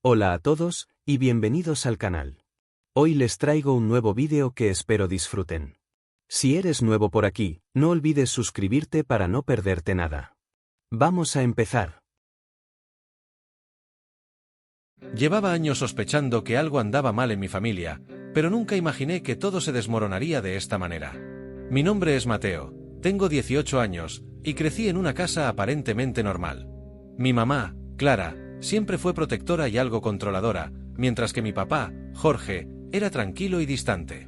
Hola a todos, y bienvenidos al canal. Hoy les traigo un nuevo vídeo que espero disfruten. Si eres nuevo por aquí, no olvides suscribirte para no perderte nada. Vamos a empezar. Llevaba años sospechando que algo andaba mal en mi familia, pero nunca imaginé que todo se desmoronaría de esta manera. Mi nombre es Mateo, tengo 18 años, y crecí en una casa aparentemente normal. Mi mamá, Clara, siempre fue protectora y algo controladora, mientras que mi papá, Jorge, era tranquilo y distante.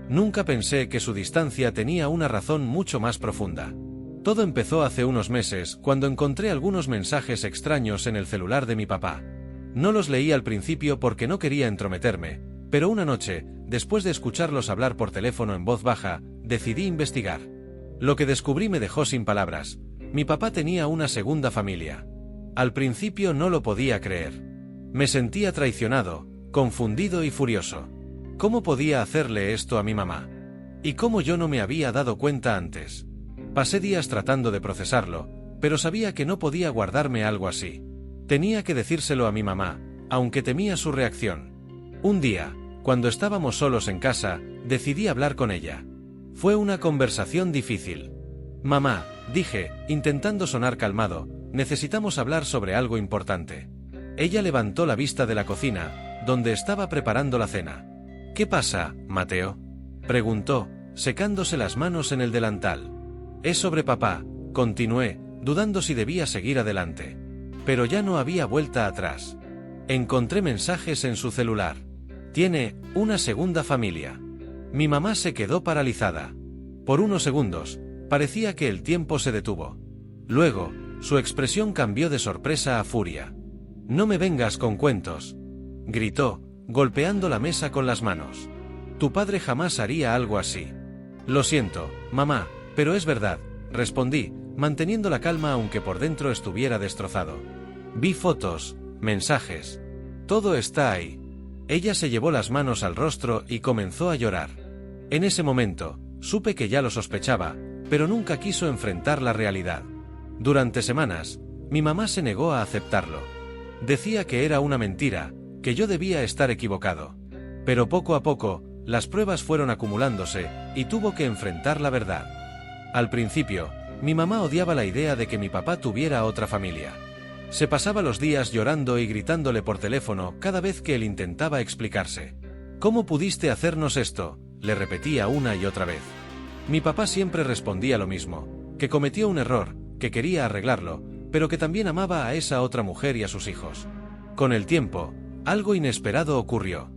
Nunca pensé que su distancia tenía una razón mucho más profunda. Todo empezó hace unos meses, cuando encontré algunos mensajes extraños en el celular de mi papá. No los leí al principio porque no quería entrometerme, pero una noche, después de escucharlos hablar por teléfono en voz baja, decidí investigar. Lo que descubrí me dejó sin palabras. Mi papá tenía una segunda familia. Al principio no lo podía creer. Me sentía traicionado, confundido y furioso. ¿Cómo podía hacerle esto a mi mamá? ¿Y cómo yo no me había dado cuenta antes? Pasé días tratando de procesarlo, pero sabía que no podía guardarme algo así. Tenía que decírselo a mi mamá, aunque temía su reacción. Un día, cuando estábamos solos en casa, decidí hablar con ella. Fue una conversación difícil. Mamá, dije, intentando sonar calmado, necesitamos hablar sobre algo importante. Ella levantó la vista de la cocina, donde estaba preparando la cena. ¿Qué pasa, Mateo?, preguntó, secándose las manos en el delantal. Es sobre papá, continué, dudando si debía seguir adelante. Pero ya no había vuelta atrás. Encontré mensajes en su celular. Tiene una segunda familia. Mi mamá se quedó paralizada. Por unos segundos, parecía que el tiempo se detuvo. Luego, su expresión cambió de sorpresa a furia. No me vengas con cuentos, gritó, golpeando la mesa con las manos. Tu padre jamás haría algo así. Lo siento, mamá, pero es verdad, respondí, manteniendo la calma aunque por dentro estuviera destrozado. Vi fotos, mensajes. Todo está ahí. Ella se llevó las manos al rostro y comenzó a llorar. En ese momento, supe que ya lo sospechaba, pero nunca quiso enfrentar la realidad. Durante semanas, mi mamá se negó a aceptarlo. Decía que era una mentira, que yo debía estar equivocado. Pero poco a poco, las pruebas fueron acumulándose, y tuvo que enfrentar la verdad. Al principio, mi mamá odiaba la idea de que mi papá tuviera otra familia. Se pasaba los días llorando y gritándole por teléfono cada vez que él intentaba explicarse. ¿Cómo pudiste hacernos esto?, le repetía una y otra vez. Mi papá siempre respondía lo mismo, que cometió un error, que quería arreglarlo, pero que también amaba a esa otra mujer y a sus hijos. Con el tiempo, algo inesperado ocurrió.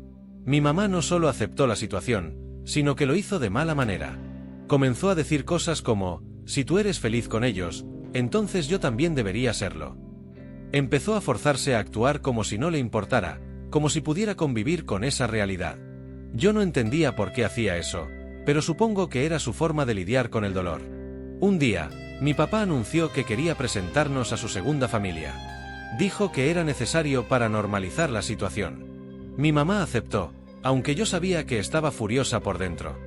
Mi mamá no solo aceptó la situación, sino que lo hizo de mala manera. Comenzó a decir cosas como, si tú eres feliz con ellos, entonces yo también debería serlo. Empezó a forzarse a actuar como si no le importara, como si pudiera convivir con esa realidad. Yo no entendía por qué hacía eso, pero supongo que era su forma de lidiar con el dolor. Un día, mi papá anunció que quería presentarnos a su segunda familia. Dijo que era necesario para normalizar la situación. Mi mamá aceptó, aunque yo sabía que estaba furiosa por dentro.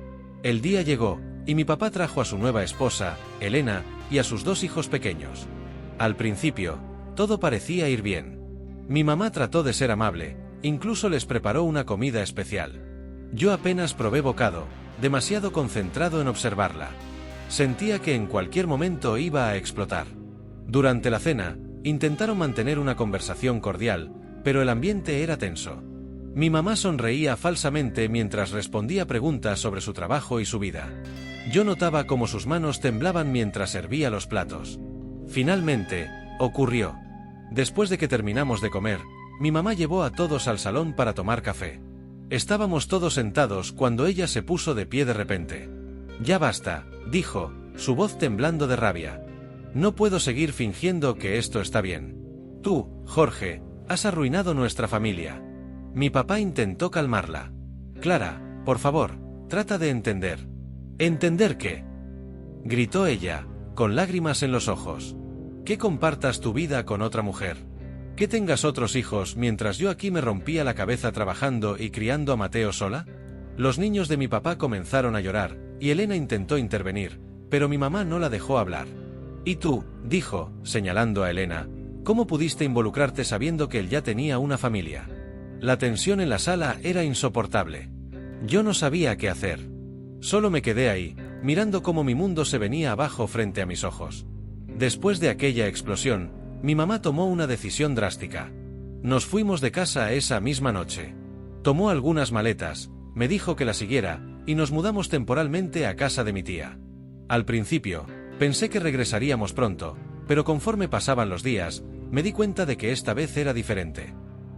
El día llegó, y mi papá trajo a su nueva esposa, Elena, y a sus 2 hijos pequeños. Al principio, todo parecía ir bien. Mi mamá trató de ser amable, incluso les preparó una comida especial. Yo apenas probé bocado, demasiado concentrado en observarla. Sentía que en cualquier momento iba a explotar. Durante la cena, intentaron mantener una conversación cordial, pero el ambiente era tenso. Mi mamá sonreía falsamente mientras respondía preguntas sobre su trabajo y su vida. Yo notaba cómo sus manos temblaban mientras servía los platos. Finalmente, ocurrió. Después de que terminamos de comer, mi mamá llevó a todos al salón para tomar café. Estábamos todos sentados cuando ella se puso de pie de repente. Ya basta, dijo, su voz temblando de rabia. No puedo seguir fingiendo que esto está bien. Tú, Jorge, has arruinado nuestra familia. Mi papá intentó calmarla. Clara, por favor, trata de entender. ¿Entender qué?, gritó ella, con lágrimas en los ojos. ¿Que compartas tu vida con otra mujer? ¿Que tengas otros hijos mientras yo aquí me rompía la cabeza trabajando y criando a Mateo sola? Los niños de mi papá comenzaron a llorar, y Elena intentó intervenir, pero mi mamá no la dejó hablar. Y tú, dijo, señalando a Elena, ¿cómo pudiste involucrarte sabiendo que él ya tenía una familia? La tensión en la sala era insoportable. Yo no sabía qué hacer. Solo me quedé ahí, mirando cómo mi mundo se venía abajo frente a mis ojos. Después de aquella explosión, mi mamá tomó una decisión drástica. Nos fuimos de casa esa misma noche. Tomó algunas maletas, me dijo que la siguiera, y nos mudamos temporalmente a casa de mi tía. Al principio, pensé que regresaríamos pronto, pero conforme pasaban los días, me di cuenta de que esta vez era diferente.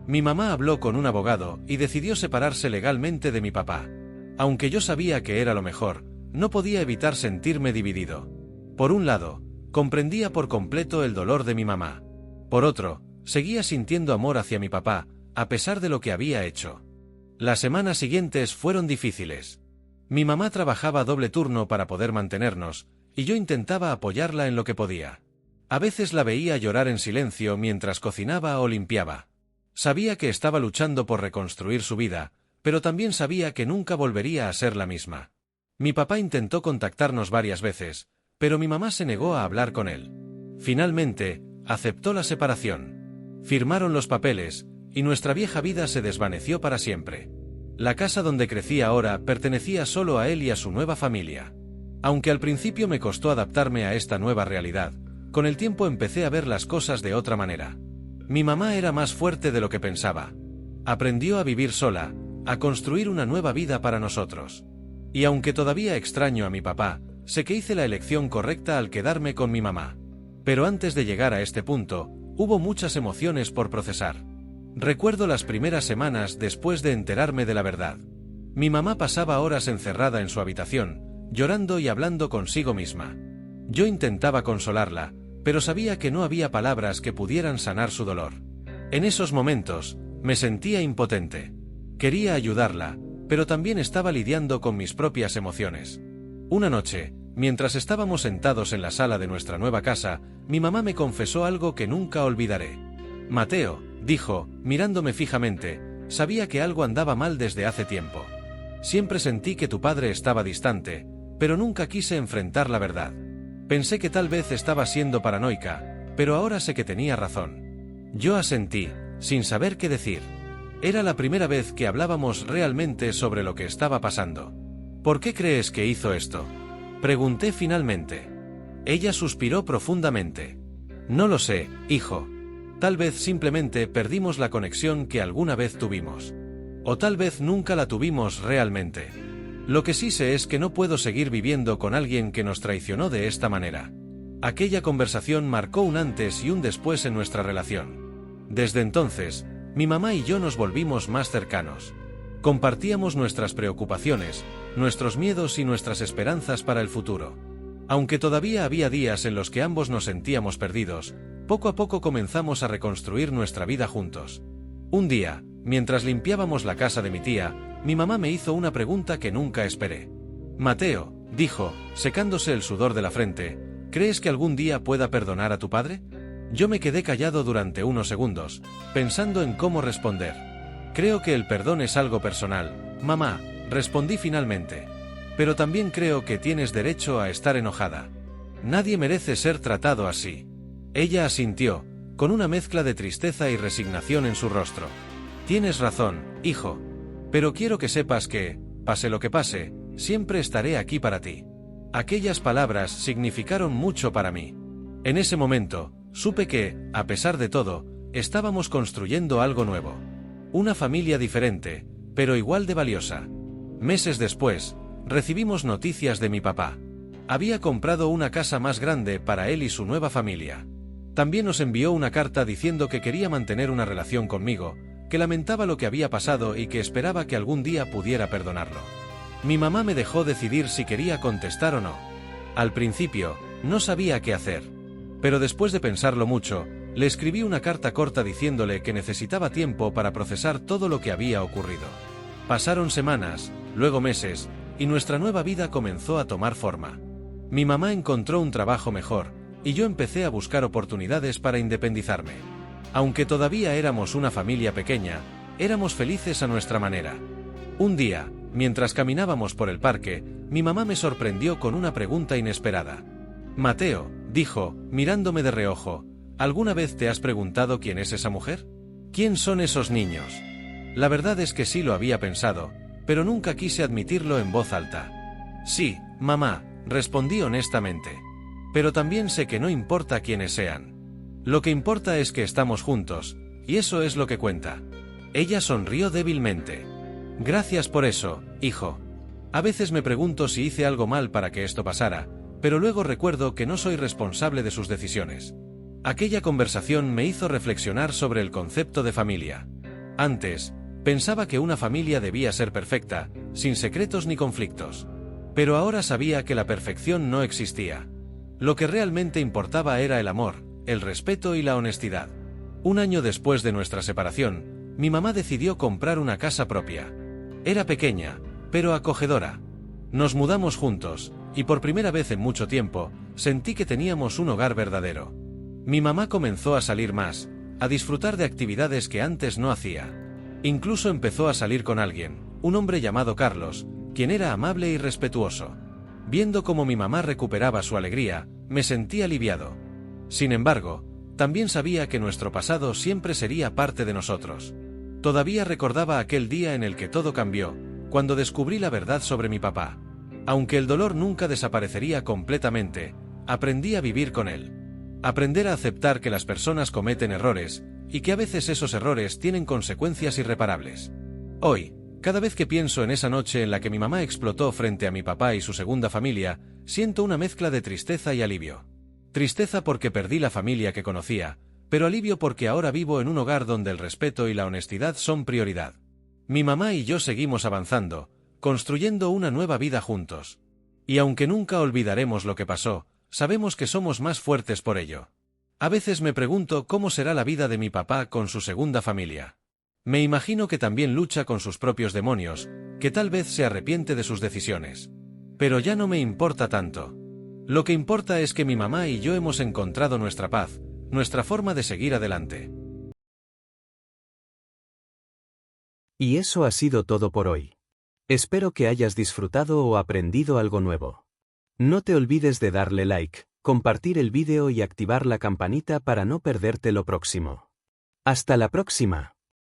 Mi mamá habló con un abogado y decidió separarse legalmente de mi papá. Aunque yo sabía que era lo mejor, no podía evitar sentirme dividido. Por un lado, comprendía por completo el dolor de mi mamá. Por otro, seguía sintiendo amor hacia mi papá, a pesar de lo que había hecho. Las semanas siguientes fueron difíciles. Mi mamá trabajaba doble turno para poder mantenernos, y yo intentaba apoyarla en lo que podía. A veces la veía llorar en silencio mientras cocinaba o limpiaba. Sabía que estaba luchando por reconstruir su vida, pero también sabía que nunca volvería a ser la misma. Mi papá intentó contactarnos varias veces, pero mi mamá se negó a hablar con él. Finalmente, aceptó la separación. Firmaron los papeles, y nuestra vieja vida se desvaneció para siempre. La casa donde crecí ahora pertenecía solo a él y a su nueva familia. Aunque al principio me costó adaptarme a esta nueva realidad, con el tiempo empecé a ver las cosas de otra manera. Mi mamá era más fuerte de lo que pensaba. Aprendió a vivir sola, a construir una nueva vida para nosotros. Y aunque todavía extraño a mi papá, sé que hice la elección correcta al quedarme con mi mamá. Pero antes de llegar a este punto, hubo muchas emociones por procesar. Recuerdo las primeras semanas después de enterarme de la verdad. Mi mamá pasaba horas encerrada en su habitación, llorando y hablando consigo misma. Yo intentaba consolarla, pero sabía que no había palabras que pudieran sanar su dolor. En esos momentos, me sentía impotente. Quería ayudarla, pero también estaba lidiando con mis propias emociones. Una noche, mientras estábamos sentados en la sala de nuestra nueva casa, mi mamá me confesó algo que nunca olvidaré. Mateo, dijo, mirándome fijamente, sabía que algo andaba mal desde hace tiempo. Siempre sentí que tu padre estaba distante, pero nunca quise enfrentar la verdad. Pensé que tal vez estaba siendo paranoica, pero ahora sé que tenía razón. Yo asentí, sin saber qué decir. Era la primera vez que hablábamos realmente sobre lo que estaba pasando. ¿Por qué crees que hizo esto?, pregunté finalmente. Ella suspiró profundamente. No lo sé, hijo. Tal vez simplemente perdimos la conexión que alguna vez tuvimos. O tal vez nunca la tuvimos realmente. Lo que sí sé es que no puedo seguir viviendo con alguien que nos traicionó de esta manera. Aquella conversación marcó un antes y un después en nuestra relación. Desde entonces, mi mamá y yo nos volvimos más cercanos. Compartíamos nuestras preocupaciones, nuestros miedos y nuestras esperanzas para el futuro. Aunque todavía había días en los que ambos nos sentíamos perdidos, poco a poco comenzamos a reconstruir nuestra vida juntos. Un día, mientras limpiábamos la casa de mi tía, mi mamá me hizo una pregunta que nunca esperé. Mateo, dijo, secándose el sudor de la frente, ¿crees que algún día pueda perdonar a tu padre? Yo me quedé callado durante unos segundos, pensando en cómo responder. Creo que el perdón es algo personal, mamá, respondí finalmente. Pero también creo que tienes derecho a estar enojada. Nadie merece ser tratado así. Ella asintió, con una mezcla de tristeza y resignación en su rostro. Tienes razón, hijo. Pero quiero que sepas que, pase lo que pase, siempre estaré aquí para ti. Aquellas palabras significaron mucho para mí. En ese momento, supe que, a pesar de todo, estábamos construyendo algo nuevo. Una familia diferente, pero igual de valiosa. Meses después, recibimos noticias de mi papá. Había comprado una casa más grande para él y su nueva familia. También nos envió una carta diciendo que quería mantener una relación conmigo, que lamentaba lo que había pasado y que esperaba que algún día pudiera perdonarlo. Mi mamá me dejó decidir si quería contestar o no. Al principio, no sabía qué hacer. Pero después de pensarlo mucho, le escribí una carta corta diciéndole que necesitaba tiempo para procesar todo lo que había ocurrido. Pasaron semanas, luego meses, y nuestra nueva vida comenzó a tomar forma. Mi mamá encontró un trabajo mejor, y yo empecé a buscar oportunidades para independizarme. Aunque todavía éramos una familia pequeña, éramos felices a nuestra manera. Un día, mientras caminábamos por el parque, mi mamá me sorprendió con una pregunta inesperada. Mateo, dijo, mirándome de reojo, ¿alguna vez te has preguntado quién es esa mujer? ¿Quién son esos niños? La verdad es que sí lo había pensado, pero nunca quise admitirlo en voz alta. Sí, mamá, respondí honestamente. Pero también sé que no importa quiénes sean. Lo que importa es que estamos juntos, y eso es lo que cuenta. Ella sonrió débilmente. Gracias por eso, hijo. A veces me pregunto si hice algo mal para que esto pasara, pero luego recuerdo que no soy responsable de sus decisiones. Aquella conversación me hizo reflexionar sobre el concepto de familia. Antes, pensaba que una familia debía ser perfecta, sin secretos ni conflictos. Pero ahora sabía que la perfección no existía. Lo que realmente importaba era el amor, el respeto y la honestidad. Un año después de nuestra separación, mi mamá decidió comprar una casa propia. Era pequeña, pero acogedora. Nos mudamos juntos, y por primera vez en mucho tiempo, sentí que teníamos un hogar verdadero. Mi mamá comenzó a salir más, a disfrutar de actividades que antes no hacía. Incluso empezó a salir con alguien, un hombre llamado Carlos, quien era amable y respetuoso. Viendo cómo mi mamá recuperaba su alegría, me sentí aliviado. Sin embargo, también sabía que nuestro pasado siempre sería parte de nosotros. Todavía recordaba aquel día en el que todo cambió, cuando descubrí la verdad sobre mi papá. Aunque el dolor nunca desaparecería completamente, aprendí a vivir con él. Aprender a aceptar que las personas cometen errores, y que a veces esos errores tienen consecuencias irreparables. Hoy, cada vez que pienso en esa noche en la que mi mamá explotó frente a mi papá y su segunda familia, siento una mezcla de tristeza y alivio. Tristeza porque perdí la familia que conocía, pero alivio porque ahora vivo en un hogar donde el respeto y la honestidad son prioridad. Mi mamá y yo seguimos avanzando, construyendo una nueva vida juntos. Y aunque nunca olvidaremos lo que pasó, sabemos que somos más fuertes por ello. A veces me pregunto cómo será la vida de mi papá con su segunda familia. Me imagino que también lucha con sus propios demonios, que tal vez se arrepiente de sus decisiones. Pero ya no me importa tanto. Lo que importa es que mi mamá y yo hemos encontrado nuestra paz, nuestra forma de seguir adelante. Y eso ha sido todo por hoy. Espero que hayas disfrutado o aprendido algo nuevo. No te olvides de darle like, compartir el vídeo y activar la campanita para no perderte lo próximo. ¡Hasta la próxima!